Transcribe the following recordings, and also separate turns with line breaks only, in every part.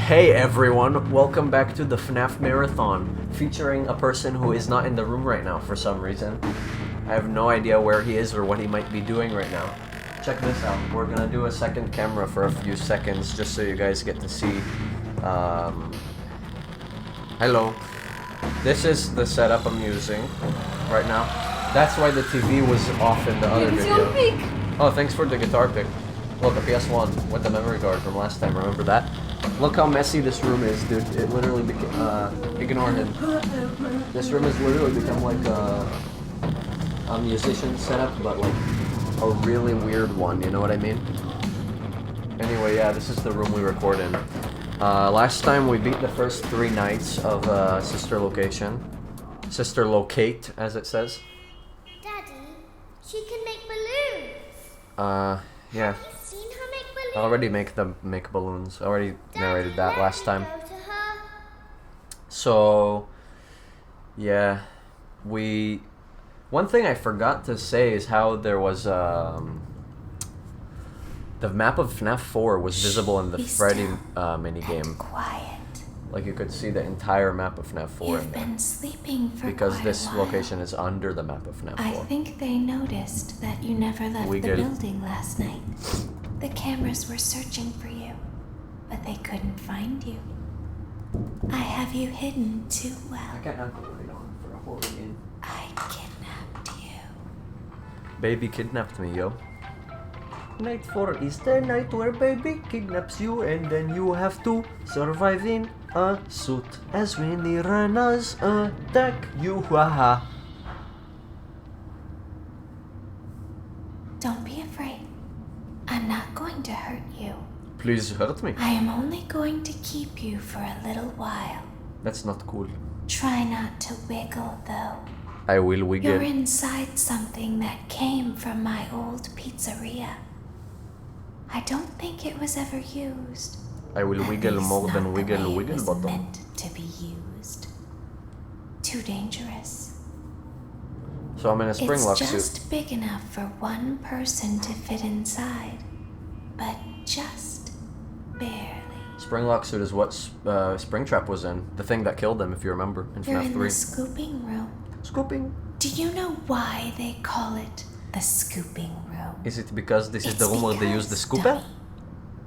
Hey everyone, welcome back to the Fnaf Marathon, featuring a person who is not in the room right now for some reason. I have no idea where he is or what he might be doing right now. Check this out, we're gonna do a second camera for a few seconds just so you guys get to see. Hello. This is the setup I'm using right now. That's why the TV was off in the other video. Oh, thanks for the guitar pick. Look, a PS1 with the memory card from last time, remember that? Look how messy this room is, dude. It literally became, ignore him. This room has literally become like a musician setup, but like a really weird one, you know what I mean? Anyway, yeah, this is the room we record in. Last time we beat the first 3 nights of Sister Location. Sister Locate, as it says.
Daddy, she can make balloons.
Yeah.
Have you seen her make balloons?
I already make balloons. I already narrated that last time.
Go to her.
So, yeah, one thing I forgot to say is how there was, the map of Fnaf 4 was visible in the Freddy minigame.
Quiet.
Like you could see the entire map of Fnaf 4 in
You've
there.
been sleeping for
Because
quite
this
a while.
location is under the map of Fnaf 4.
I think they noticed that you never left
We
the
did.
building last night. The cameras were searching for you, but they couldn't find you. I have you hidden too well.
can't have the light on for a whole game.
I kidnapped you.
Baby kidnapped me, yo. Night 4 is the night where baby kidnaps you, and then you have to survive in a suit as many runners attack you. Haha.
Don't be afraid. I'm not going to hurt you.
Please hurt me.
I am only going to keep you for a little while.
That's not cool.
Try not to wiggle, though.
I will
You're
wiggle.
inside something that came from my old pizzeria. I don't think it was ever used.
I will
At
wiggle
least
more
not
than
the
wiggle
way it
wiggle
was
bottom.
meant to be used. Too dangerous.
So I'm in a spring lock
It's
suit.
just big enough for one person to fit inside, but just barely.
Springlock suit is what Springtrap was in. The thing that killed him, if you remember, in
You're
FNAF
in
3.
the scooping room.
Scooping.
Do you know why they call it the scooping room?
Is it because this is
It's
the room where they use the
because,
scooper?
dummy,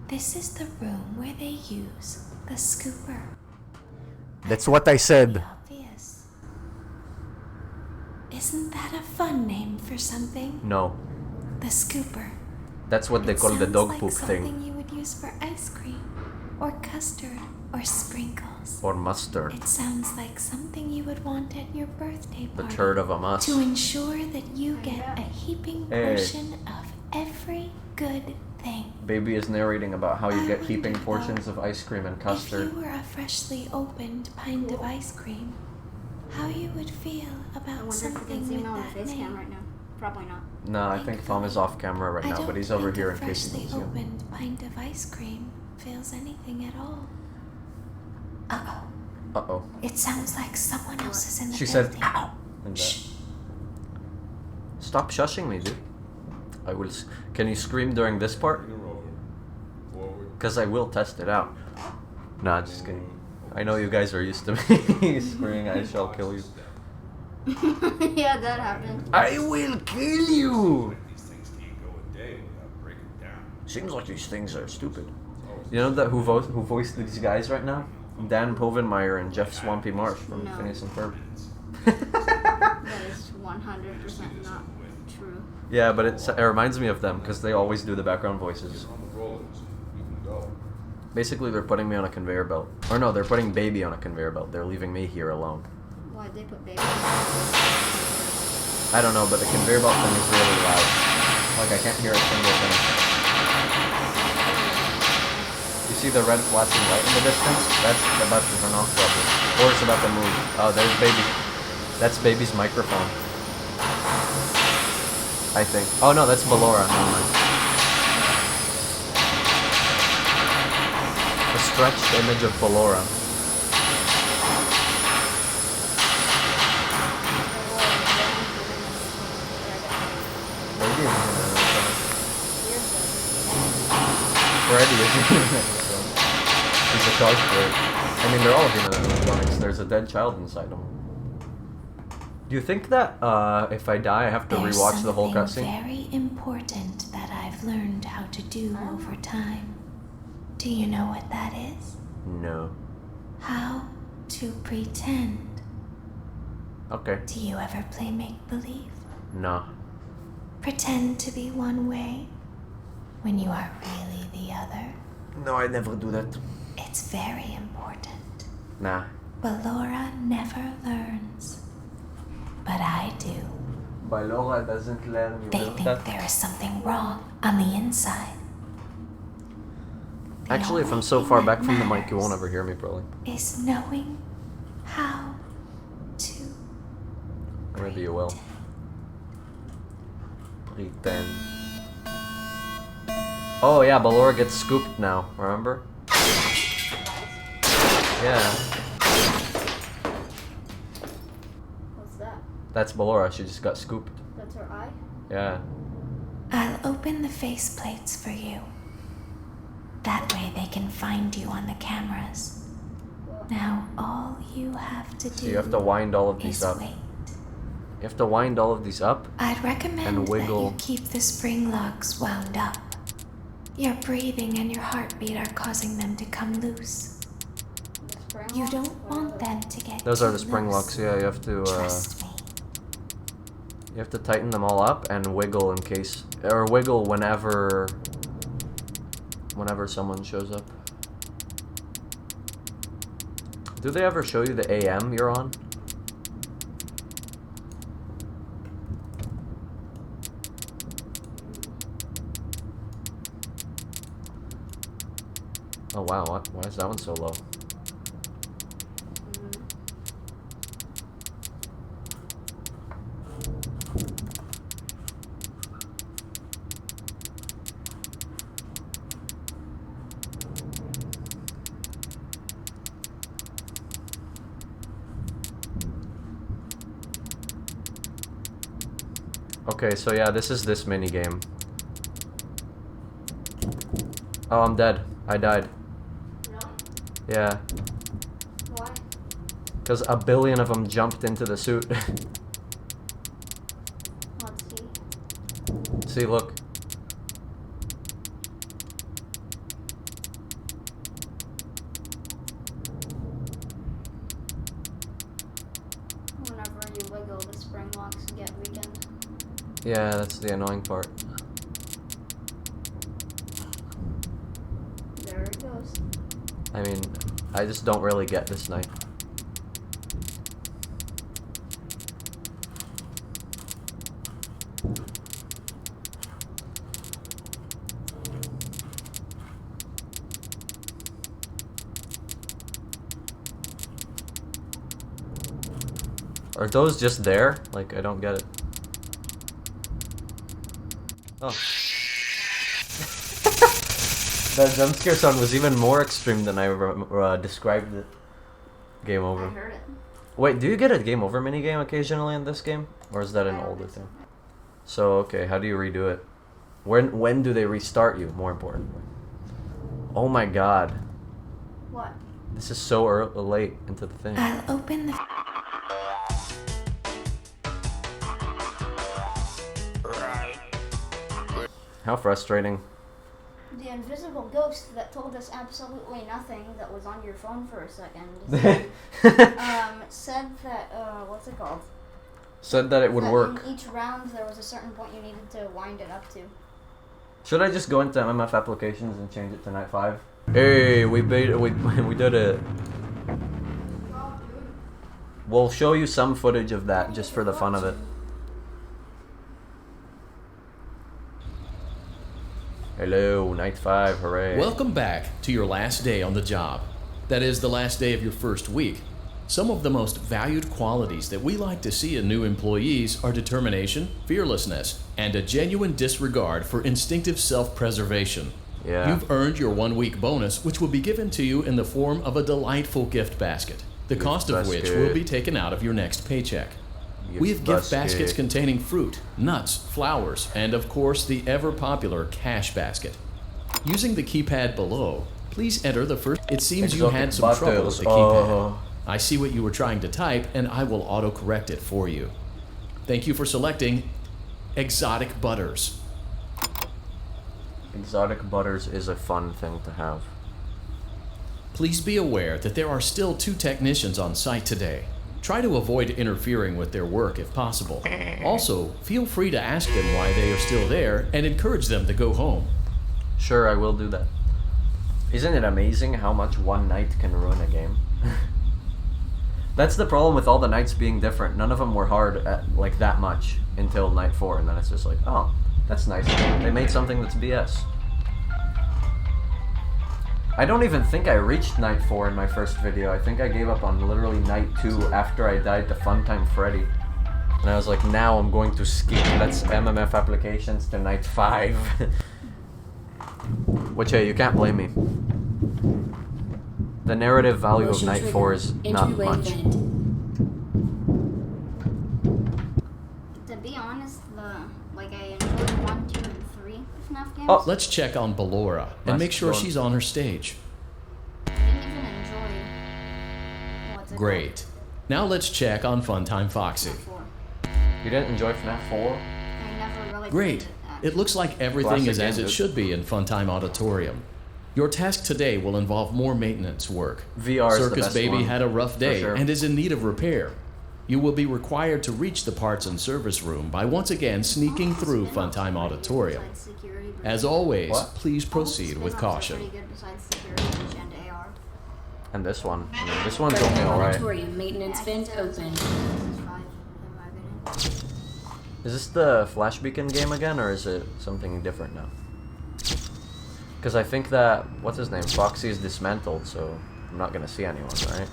this is the room where they use the scooper.
That's what I said.
Obvious. Isn't that a fun name for something?
No.
The scooper.
That's what they
It
call the
sounds
dog
like
poop
something
thing.
you would use for ice cream, or custard, or sprinkles.
Or mustard.
It sounds like something you would want at your birthday
The
party.
turd of a mus.
To ensure that you get a heaping
Hey.
portion of every good thing.
Baby is narrating about how you
I
get heaping
wonder,
portions
though,
of ice cream and
If
custard.
you were a freshly opened pint of ice cream, how you would feel
I
about
wonder if we
something
can zoom
with
in on the
that
face cam
name.
right now. Probably not.
No, I think Tom is off camera right
I
now,
don't
but he's over
think
here
a
in case he
freshly
needs you.
opened pint of ice cream feels anything at all. Uh-oh.
Uh-oh.
It sounds like someone else is in the
She said,
building.
ow! And that. Stop shushing me, dude. I will. Can you scream during this part? Because I will test it out. Nah, just kidding. I know you guys are used to me screaming, I shall kill you.
Yeah, that happened.
I will kill you!
These things can't go a day without breaking down.
Seems like these things are stupid. You know that who voiced these guys right now? Dan Povenmire and Jeff Swampy Marsh from
No.
Phineas and Ferb.
That is 100% not true.
Yeah, but it reminds me of them because they always do the background voices.
On the rollers, you can go.
Basically, they're putting me on a conveyor belt. Or no, they're putting Baby on a conveyor belt. They're leaving me here alone.
Why'd they put baby?
I don't know, but the conveyor belt thing is really loud. Like, I can't hear a single thing. You see the red flashing light in the distance? That's about to turn off probably. Or it's about to move. Oh, there's Baby. That's Baby's microphone. I think. Oh no, that's Ballora. Never mind. A stretched image of Ballora. Maybe it's in the microphone. Freddy is in the microphone. He's a charge for it. I mean, they're all human animatronics. There's a dead child inside them. Do you think that if I die, I have to rewatch the whole cutscene?
There's something very important that I've learned how to do over time. Do you know what that is?
No.
How to pretend.
Okay.
Do you ever play make-believe?
No.
Pretend to be one way when you are really the other.
No, I never do that.
It's very important.
Nah.
Ballora never learns. But I do.
Ballora doesn't learn. You
They
know
think
that?
there is something wrong on the inside. The
Actually, if I'm
only
so
thing
far
that
back from the mic, you won't
matters
ever hear me, probably.
is knowing how to.
Or maybe you will. Pretend. Oh yeah, Ballora gets scooped now, remember? Yeah.
What's that?
That's Ballora, she just got scooped.
That's her eye?
Yeah.
I'll open the faceplates for you. That way they can find you on the cameras. Now all you have to do
So you have to wind all of these
is
up.
wait.
You have to wind all of these up.
I'd recommend
And wiggle.
that you keep the spring locks wound up. Your breathing and your heartbeat are causing them to come loose.
The spring
You
locks?
don't
What
want
are
them to get
Those are
too
the spring
loose.
locks, yeah, you have to
Trust me.
you have to tighten them all up and wiggle in case, or wiggle whenever someone shows up. Do they ever show you the AM you're on? Oh wow, why is that one so low? Okay, so yeah, this is this mini game. Oh, I'm dead. I died.
No?
Yeah,
Why?
because a billion of them jumped into the suit.
Let's see.
See, look.
Whenever you wiggle, the spring locks get weakened.
Yeah, that's the annoying part.
There it goes.
I mean, I just don't really get this night. Are those just there? Like, I don't get it. Oh. The jump scare sound was even more extreme than I described it. Game
I
over.
heard it.
Wait, do you get a game over minigame occasionally in this game? Or is that an
I don't
older
think so.
thing? So, okay, how do you redo it? When do they restart you, more importantly? Oh my god.
What?
This is so late into the thing.
I'll open the.
How frustrating.
The invisible ghost that told us absolutely nothing that was on your phone for a second said that, what's it called?
Said that it would
That
work.
in each round there was a certain point you needed to wind it up to.
Should I just go into MMF applications and change it to night 5? Hey, we did it. We'll show you some footage of that just for the fun of it. Hello, night 5, hooray.
Welcome back to your last day on the job. That is the last day of your first week. Some of the most valued qualities that we like to see in new employees are determination, fearlessness, and a genuine disregard for instinctive self-preservation.
Yeah.
You've earned your 1-week bonus, which will be given to you in the form of a delightful gift basket, the
Gift
cost of which
basket.
will be taken out of your next paycheck. We have gift baskets containing fruit, nuts, flowers, and of course the ever-popular cash basket. Using the keypad below, Please enter the first. It seems you had some
Exotic
trouble with the
butters.
keypad. I see what you were trying to type, and I will autocorrect it for you. Thank you for selecting Exotic Butters.
Exotic butters is a fun thing to have.
Please be aware that there are still 2 technicians on site today. Try to avoid interfering with their work if possible. Also, feel free to ask them why they are still there and encourage them to go home.
Sure, I will do that. Isn't it amazing how much one night can ruin a game? That's the problem with all the nights being different. None of them were hard at, like, that much until night 4, and then it's just like, oh, that's nice. They made something that's BS. I don't even think I reached night 4 in my first video. I think I gave up on literally night 2 after I died to Funtime Freddy. And I was like, now I'm going to skip Let's MMF applications to night 5. Which, hey, you can't blame me. The narrative value of night 4 is not much.
To be honest, I enjoyed 1, 2, and 3 Fnaf games.
Oh.
Let's check on Ballora and
Let's
make sure
go on.
she's on her stage.
I didn't even enjoy. What's it
Great. Now let's check on Funtime Foxy.
called? 4.
You didn't enjoy FNAF 4?
I never really
Great.
played
It looks like everything
Classic
is as
game,
it
dude.
should be in Funtime Auditorium. Your task today will involve more maintenance work.
VR is the
Circus
best
Baby
one,
had a rough day
sure.
and is in need of repair. You will be required to reach the parts and service room by once again sneaking through Funtime Auditorium. As always,
What?
please proceed with caution.
Pretty good besides Security Breach and AR.
And this one. I mean, this one's only alright.
Auditorium maintenance vent open.
This is 5, in my opinion.
Is this the Flash Beacon game again, or is it something different now? Because I think that, what's his name, Foxy is dismantled, so I'm not gonna see anyone, right?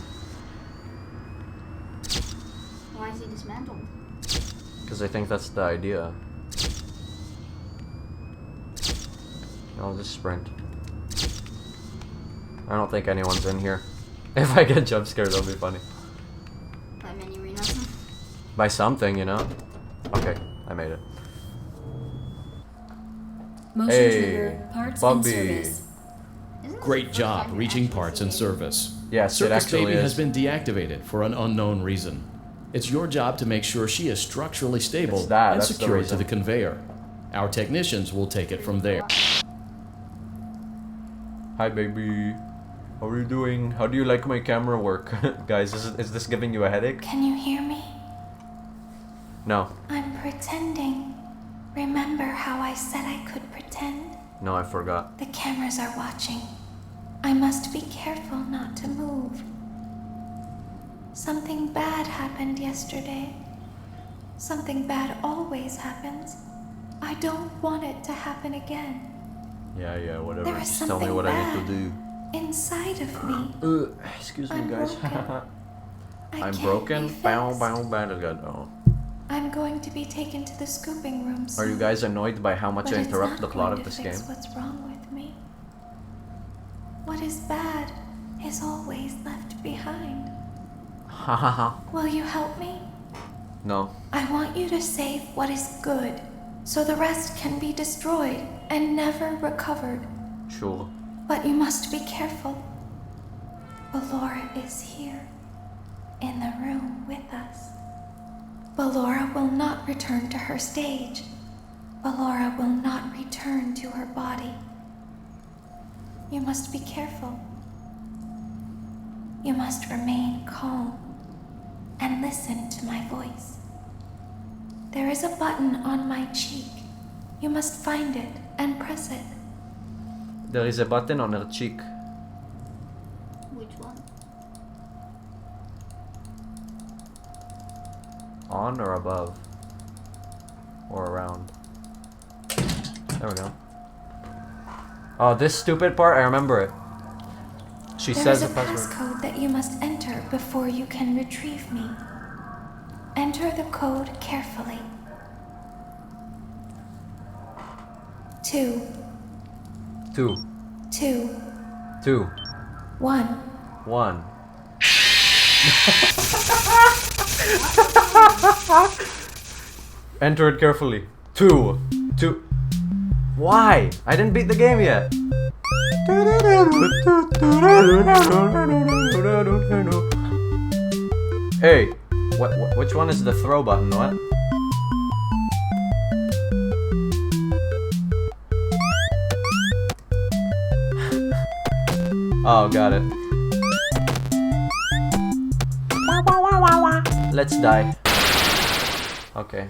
Why is he dismantled?
Because I think that's the idea. I'll just sprint. I don't think anyone's in here. If I get jump scared, that'll be funny.
By mini arenas.
By something, you know? Okay, I made it.
Motion
Hey,
trigger, parts
Bobby.
and service.
Isn't this
Great
the first
job
time you
reaching
actually
parts
see
and
it?
service.
Yes, it
Circus
actually
Baby
is.
has been deactivated for an unknown reason. It's your job to make sure she is structurally stable
It's that,
and
that's the
secured to
reason.
the conveyor. Our technicians will take it from there.
Hi, baby. How are you doing? How do you like my camera work? Guys, is this giving you a headache?
Can you hear me?
No.
I'm pretending. Remember how I said I could pretend?
No, I forgot.
The cameras are watching. I must be careful not to move. Something bad happened yesterday. Something bad always happens. I don't want it to happen again.
Yeah, whatever.
There is
Just tell me
something
what I need
bad
to do.
Inside of me.
Excuse me,
I'm
guys.
broken. I
I'm
can't
broken.
be
Bow,
fixed.
bow, bow.
I'm going to be taken to the scooping room soon.
Are you guys annoyed by how much
But
I
it's
interrupt
not
the plot
going
of
to
this
fix
game?
What's wrong with me? What is bad is always left behind.
Hahaha.
Will you help me?
No.
I want you to save what is good, so the rest can be destroyed and never recovered.
Sure.
But you must be careful. Ballora is here, in the room with us. Ballora will not return to her stage. Ballora will not return to her body. You must be careful. You must remain calm and listen to my voice. There is a button on my cheek. You must find it and press it.
There is a button on her cheek.
Which one?
On or above? Or around? There we go. Oh, this stupid part, I remember it. She
There
says
is
the
a
password.
passcode that you must enter before you can retrieve me. Enter the code carefully. 2,
2,
2,
2,
1.
1. Enter it carefully. 2, 2. Why? I didn't beat the game yet. Hey, which one is the throw button? What? Oh, got it. Let's die. Okay.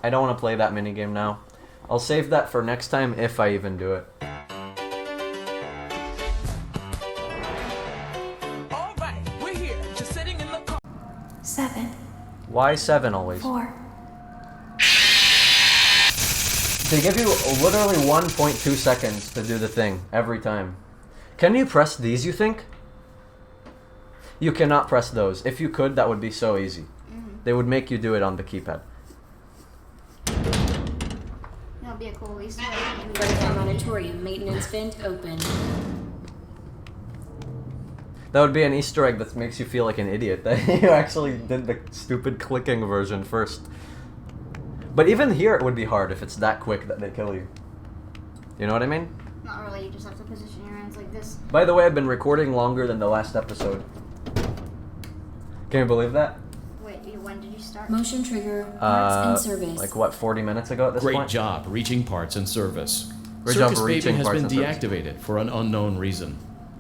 I don't want to play that minigame now. I'll save that for next time if I even do it.
Alright, we're here, just sitting in the car.
7,
Why 7 always?
4,
They give you literally 1.2 seconds to do the thing every time. Can you press these, you think? You cannot press those. If you could, that would be so easy. They would make you do it on the keypad.
That would be a cool Easter egg.
Breakdown auditorium maintenance vent open.
That would be an Easter egg that makes you feel like an idiot that you actually did the stupid clicking version first. But even here it would be hard if it's that quick that they kill you. You know what I mean?
Not really, you just have to position your hands like this.
By the way, I've been recording longer than the last episode. Can you believe that?
Wait, when did you start?
Motion trigger parts and service.
Like what, 40 minutes ago at this
Great
point?
job reaching parts and service.
Great job
Circus
reaching
Baby has
parts
been
and service.
deactivated for an unknown reason.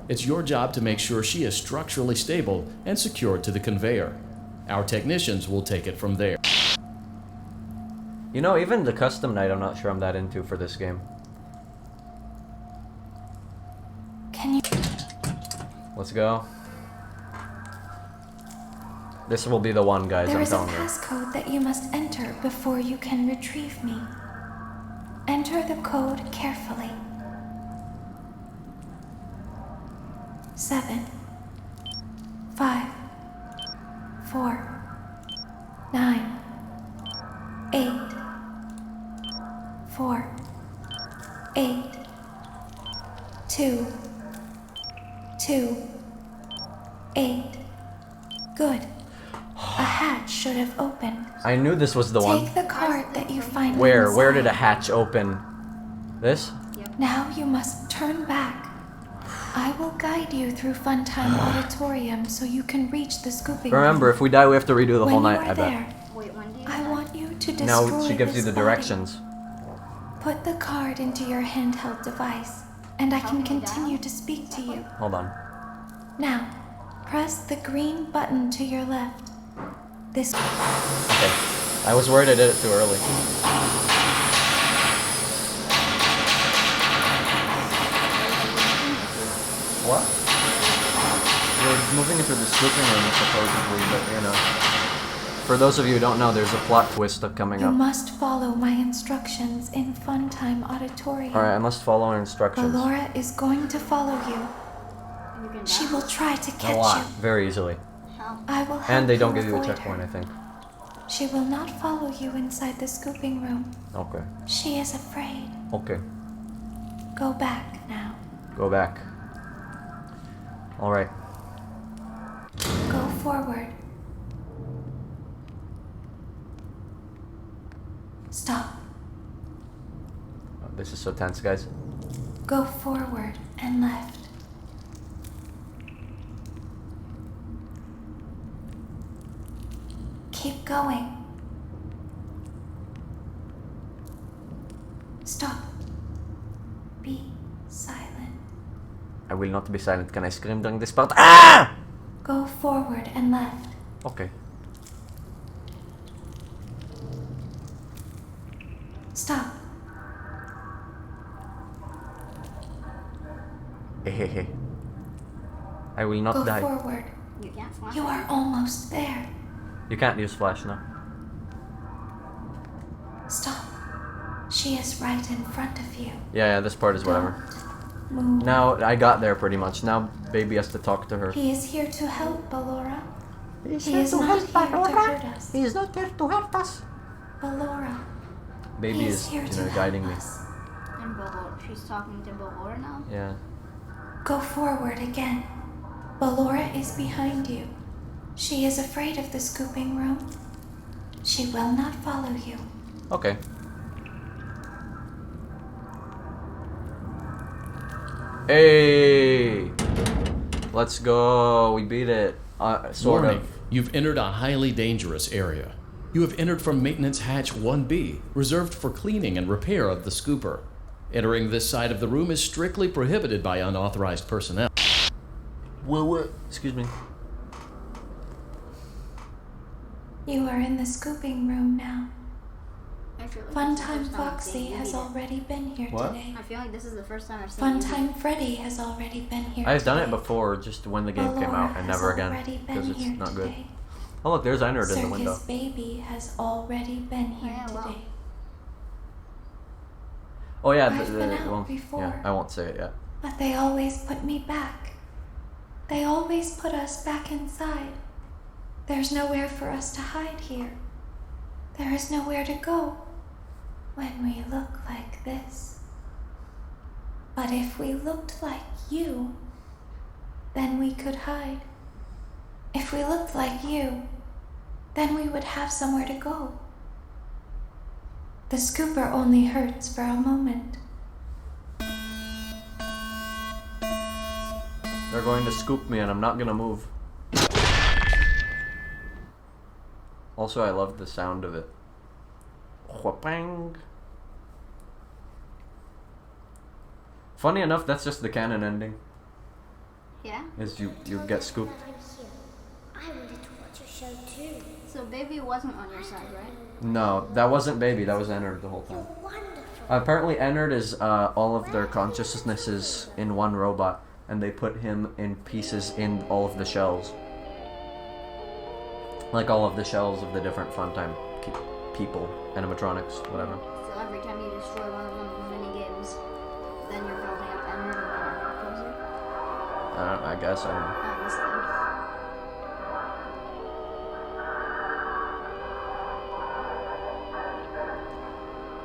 It's your job to make sure she is structurally stable and secured to the conveyor. Our technicians will take it from there.
You know, even the custom night I'm not sure I'm that into for this game.
can you?
Let's go. This will be the one, guys,
There
I'm
is a
telling you.
passcode that you must enter before you can retrieve me. Enter the code carefully. 7, 5, 4, 9, 8, 4, 8, 2, 2, 8. Good. A hatch should have opened.
I knew this was the one.
Take the card that you find
Where?
inside.
Where did a hatch open? This?
Now you must turn back. I will guide you through Funtime Auditorium so you can reach the scooping
Remember,
room.
if we die, we have to redo the
When
whole
you
night,
are
I bet.
there,
Wait, when do you
I
start?
want you to destroy
Now she gives you
this
the
body.
directions.
Put the card into your handheld device, and I can
Talking down?
continue to speak to you.
Hold on.
Now, press the green button to your left. This
Okay. I was worried I did it too early. What? We're moving into the scooping room supposedly, but you know. For those of you who don't know, there's a plot twist coming
you
up.
must follow my instructions in Funtime Auditorium.
Alright, I must follow her instructions.
Ballora is going to follow you.
You can
She
die?
will try to
A
catch
lot.
you.
Very easily.
How?
I will help
And they don't give you a
avoid
checkpoint,
her.
I think.
She will not follow you inside the scooping room.
Okay.
She is afraid.
Okay.
Go back now.
Go back. Alright.
Go forward. Stop.
Oh, this is so tense, guys.
Go forward and left. Keep going. Stop. Be silent.
I will not be silent. Can I scream during this part? Ah!
Go forward and left.
Okay.
Stop.
Hehehe. I will not
Go
die.
forward.
You can't fly.
You are almost there.
You can't use flash now.
Stop. She is right in front of you.
Yeah, this part is whatever.
Don't move.
Now, I got there pretty much. Now, baby has to talk to her.
He is here to help, Ballora.
He's
He is not here to hurt us.
He's not here to help us.
Ballora.
Baby
He
is,
is here
you
to
know,
help
guiding me.
us.
And she's talking to Ballora now?
Yeah.
Go forward again. Ballora is behind you. She is afraid of the scooping room. She will not follow you.
Okay. Hey! Let's go. We beat it. Sort
Warning,
of.
you've entered a highly dangerous area. You have entered from Maintenance Hatch 1B, reserved for cleaning and repair of the scooper. Entering this side of the room is strictly prohibited by unauthorized personnel.
What? Excuse me.
You are in the scooping room now.
I feel like this is the
Funtime
first time I've
Foxy
seen you
has
beat it.
already been here
What?
today.
I feel like this is the first time I've seen you beat
Funtime Freddy has already been here
I've done it
today.
before, just when the game came out, and
Ballora
never
has
again,
already
because
been
it's
here
not good.
today.
Oh look, there's Einard in the window.
Circus Baby has already been here
Yeah, well.
today.
Oh yeah,
I've been out
well,
before.
yeah, I won't say it yet.
But they always put me back. They always put us back inside. There's nowhere for us to hide here. There is nowhere to go when we look like this. But if we looked like you, then we could hide. If we looked like you, then we would have somewhere to go. The scooper only hurts for a moment.
They're going to scoop me and I'm not gonna move. Also, I love the sound of it. Whapang. Funny enough, that's just the canon ending.
Yeah?
Is you get scooped.
I wanted to watch your show too.
So baby wasn't on your side, right?
No, that wasn't Baby, that was Ennard the whole time.
Wonderful.
Apparently Ennard is all of their consciousnesses in one robot, and they put him in pieces in all of the shells. Like all of the shells of the different Funtime people, animatronics, whatever.
So every time you destroy one of those mini games, then you're building up Emerald or whatever.
I guess, I don't know.
Honestly.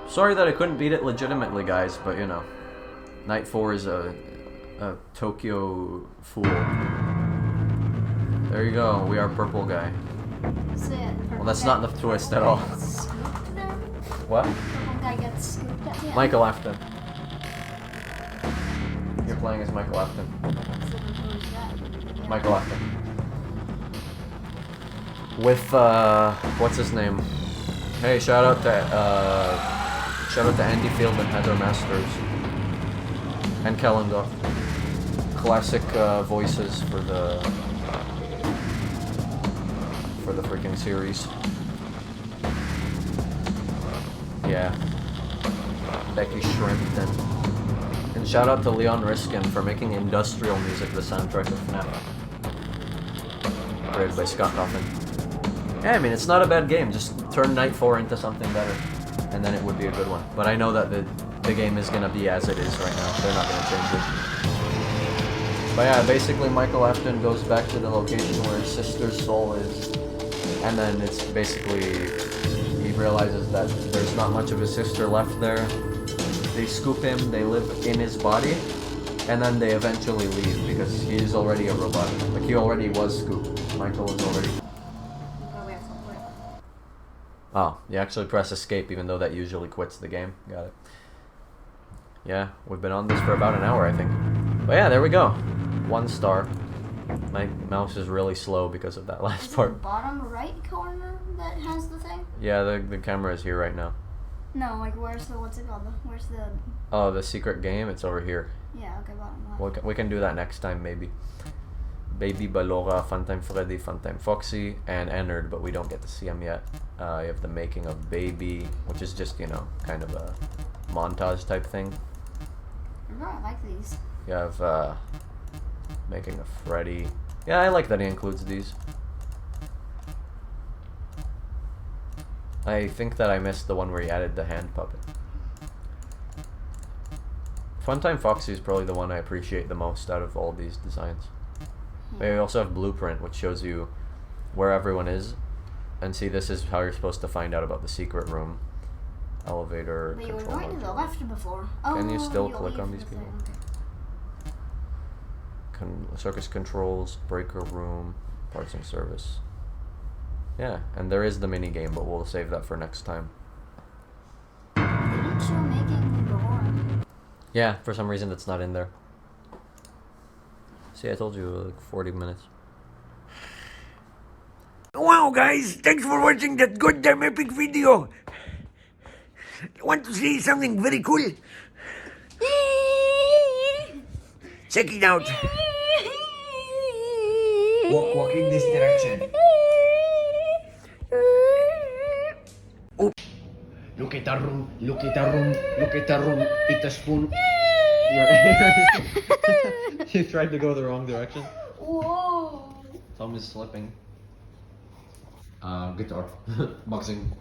Sorry that I couldn't beat it legitimately, guys, but you know. Night 4 is a Tokyo fool. There you go, we are purple guy.
So yeah, the
Well, that's
purple
not
guy-
the twist at
purple
all.
guy gets scooped then?
What?
Purple guy gets scooped at the end.
Michael Afton. You're playing as Michael Afton.
So then who's that? Yeah.
Michael Afton. With, what's his name? Hey, shout out to Andy Field and Heather Masters. And Kellendorf. Classic voices for the freaking series. Yeah. Becky Shrimpton. And shout out to Leon Riskin for making industrial music the soundtrack of Fnaf. Created by Scott Coffin. Yeah, I mean, it's not a bad game. Just turn Night 4 into something better, and then it would be a good one. But I know that the game is going to be as it is right now. They're not going to change it. But yeah, basically Michael Afton goes back to the location where his sister's soul is, and then it's basically, he realizes that there's not much of his sister left there. They scoop him, they live in his body, and then they eventually leave because he's already a robot. Like, he already was scooped. Michael is already...
Oh, we have to play.
Oh, you actually press escape even though that usually quits the game. Got it. Yeah, we've been on this for about an hour, I think. But yeah, there we go. 1 star. My mouse is really slow because of that
Is
last
it the
part.
bottom right corner that has the thing?
Yeah, the camera is here right now.
No, like where's the, what's it called? Where's the,
Oh, the secret game? It's over here.
yeah, okay, bottom left.
We can do that next time, maybe. Baby, Ballora, Funtime Freddy, Funtime Foxy, and Ennard, but we don't get to see them yet. You have the making of Baby, which is just, you know, kind of a montage type thing.
I don't like these.
You have making of Freddy. Yeah, I like that he includes these. I think that I missed the one where he added the hand puppet. Funtime Foxy is probably the one I appreciate the most out of all these designs. They also have Blueprint, which shows you where everyone is. And see, this is how you're supposed to find out about the secret room. Elevator,
But you were
control
going to the
module.
left before. Oh,
Can you still
you'll
click
leave
on these
the
people?
thing, okay.
Circus controls, breaker room, parts and service. Yeah, and there is the mini game, but we'll save that for next time.
They didn't show making Ballora.
Yeah, for some reason it's not in there. See, I told you like 40 minutes.
Wow, guys, thanks for watching that goddamn epic video. Want to see something very cool? Check it out. Walk in this direction. Oh. Look at the room, look at the room, look at the room. Eat a spoon.
You tried to go the wrong direction.
Whoa.
Thumb is slipping. Guitar. Boxing.